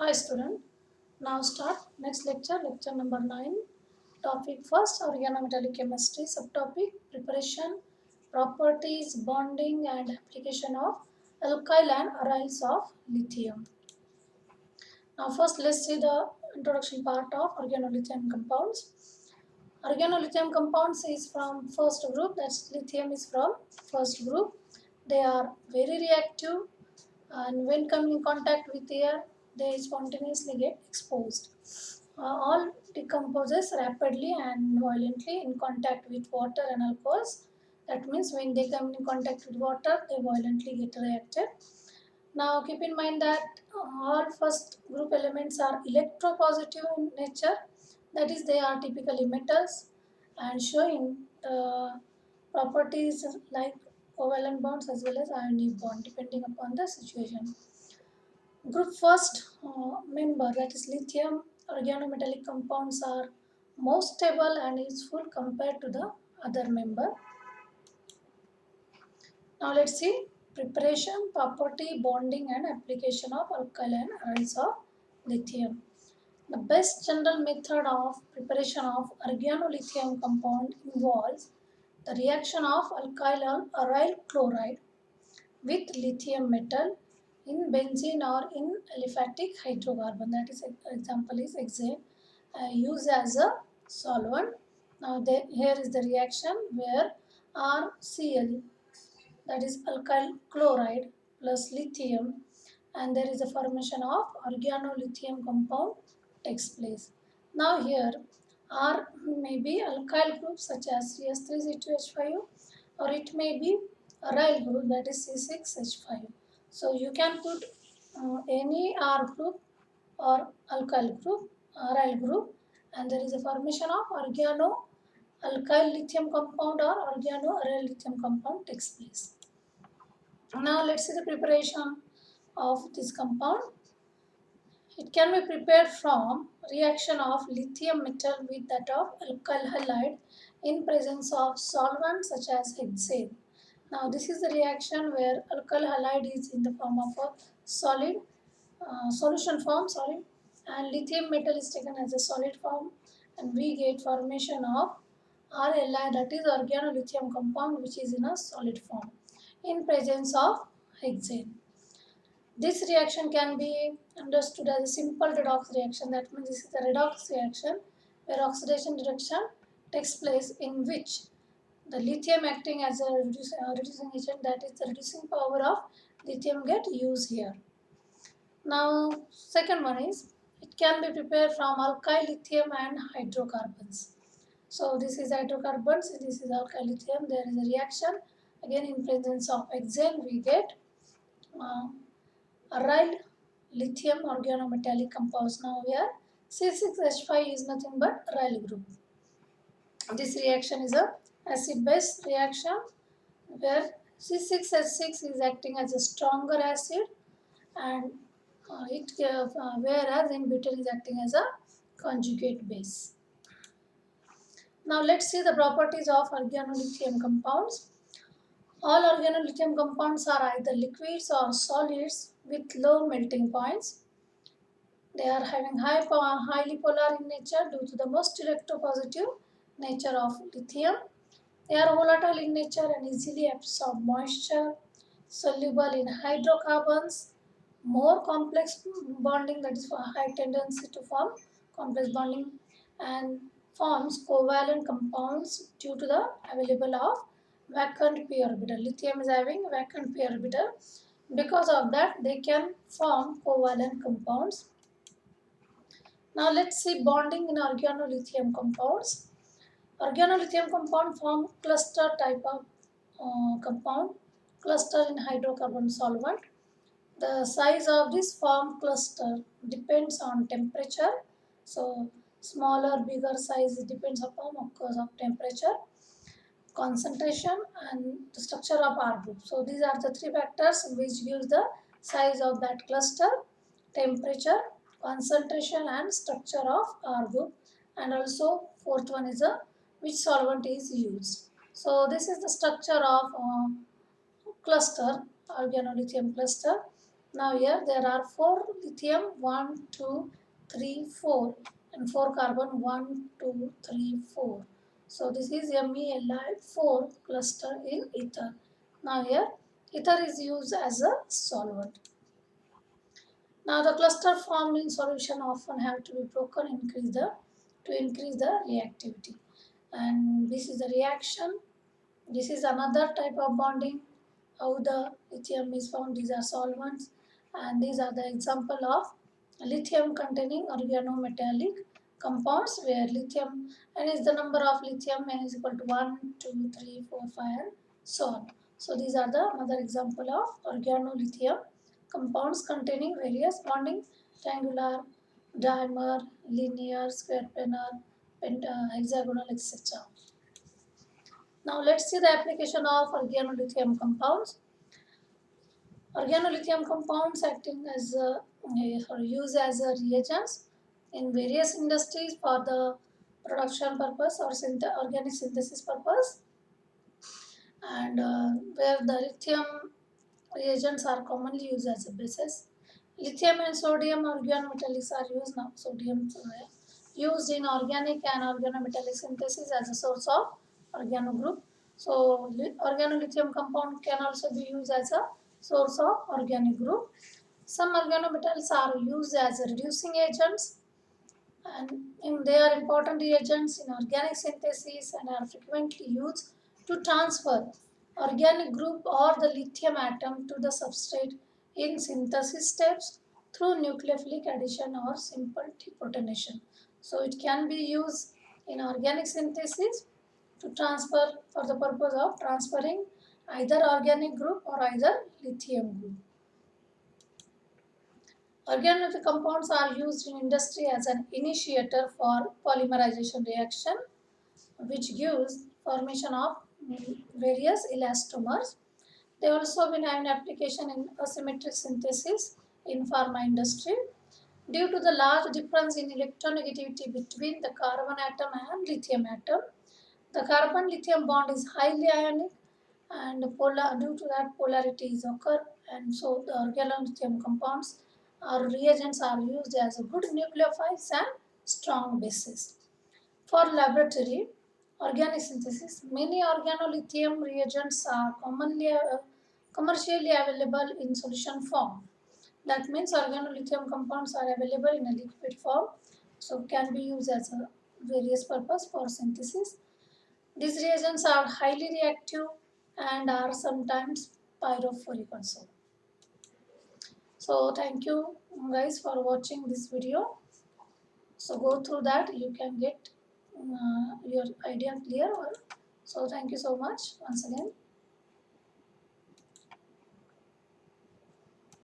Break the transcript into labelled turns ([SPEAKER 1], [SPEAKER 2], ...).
[SPEAKER 1] Hi student, now start next lecture, lecture number 9. Topic first, organometallic chemistry. Subtopic, preparation, properties, bonding and application of alkyl and aryls of lithium. Now first let's see the introduction part of organolithium compounds. Organolithium compounds is from first group, that's lithium is from first group. They are very reactive and when coming in contact with air they spontaneously get exposed. All decomposes rapidly and violently in contact with water and alcohols. That means when they come in contact with water they violently get reacted. Now keep in mind that all first group elements are electropositive in nature, that is they are typically metals and showing properties like covalent bonds as well as ionic bond depending upon the situation. Group first member, that is lithium organometallic compounds, are most stable and useful compared to the other member. Now let's see preparation, property, bonding and application of alkyl ions of lithium. The best general method of preparation of organolithium compound involves the reaction of alkyl aryl chloride with lithium metal in benzene or in aliphatic hydrocarbon. That is example is hexane used as a solvent. Now here is the reaction where RCl, that is alkyl chloride plus lithium, and there is a formation of organolithium compound takes place. Now here R may be alkyl group such as CS3C2H5 or it may be aryl group, that is C6H5. So you can put any R group or alkyl group, aryl group, and there is a formation of organo alkyl lithium compound or organo aryl lithium compound takes place. Now let's see the preparation of this compound. It can be prepared from reaction of lithium metal with that of alkyl halide in presence of solvents such as hexane. Now this is the reaction where alkyl halide is in the form of a solid solution form, and lithium metal is taken as a solid form, and we get formation of RLi, that is organolithium compound, which is in a solid form in presence of hexane. This reaction can be understood as a simple redox reaction. That means this is a redox reaction where oxidation reduction takes place, in which the lithium acting as a reducing agent, that is the reducing power of lithium get used here. Now second one is it can be prepared from alkyl lithium and hydrocarbons. So this is hydrocarbons, this is alkyl lithium. There is a reaction again in presence of hexane we get uh, aryl lithium organometallic compounds. Now here C6H5 is nothing but aryl group. This reaction is a acid base reaction where C6H6 is acting as a stronger acid and whereas in butane is acting as a conjugate base. Now let's see the properties of organolithium compounds. All organolithium compounds are either liquids or solids with low melting points. They are having highly polar in nature due to the most electropositive nature of lithium. They are volatile in nature and easily absorb moisture, soluble in hydrocarbons, more complex bonding, that is for high tendency to form complex bonding, and forms covalent compounds due to the available of vacant p orbital. Lithium is having vacant p orbital. Because of that, they can form covalent compounds. Now let's see bonding in organolithium compounds. Organolithium compound form cluster type of compound, cluster in hydrocarbon solvent. The size of this form cluster depends on temperature. So smaller, bigger size depends upon, of course, of temperature, concentration and the structure of R group. So these are the three factors which gives the size of that cluster: temperature, concentration and structure of R group, and also fourth one is a which solvent is used. So this is the structure of cluster, organolithium cluster. Now here there are 4 lithium, 1, 2, 3, 4, and 4 carbon, 1, 2, 3, 4. So this is MElI4 cluster in ether. Now here ether is used as a solvent. Now the cluster formed in solution often have to be broken to increase the reactivity. And this is the reaction. This is another type of bonding. How the lithium is found. These are solvents, and these are the example of lithium containing organometallic compounds where lithium n is the number of lithium, n is equal to 1, 2, 3, 4, 5, and so on. So these are the another example of organolithium compounds containing various bonding: triangular, dimer, linear, square planar, hexagonal, etc. Now let's see the application of organolithium compounds. Organolithium compounds acting as or used as a reagents in various industries for the production purpose or organic synthesis purpose, and where the lithium reagents are commonly used as a basis. Lithium and sodium organometallics are used now. Sodium used in organic and organometallic synthesis as a source of organo group. So organolithium compound can also be used as a source of organic group. Some organometals are used as reducing agents, and they are important reagents in organic synthesis and are frequently used to transfer organic group or the lithium atom to the substrate in synthesis steps through nucleophilic addition or simple deprotonation. So it can be used in organic synthesis to transfer for the purpose of transferring either organic group or either lithium group. Organometallic compounds are used in industry as an initiator for polymerization reaction, which gives formation of various elastomers. They also been having application in asymmetric synthesis in pharma industry. Due to the large difference in electronegativity between the carbon atom and lithium atom, the carbon-lithium bond is highly ionic, and due to that polarities occur, and so the organolithium compounds or reagents are used as a good nucleophiles and strong bases. For laboratory organic synthesis, many organolithium reagents are commercially available in solution form. That means organolithium compounds are available in a liquid form, so can be used as a various purpose for synthesis. These reagents are highly reactive and are sometimes pyrophoric also. So thank you guys for watching this video. So go through that, you can get your idea clear. So thank you so much once again.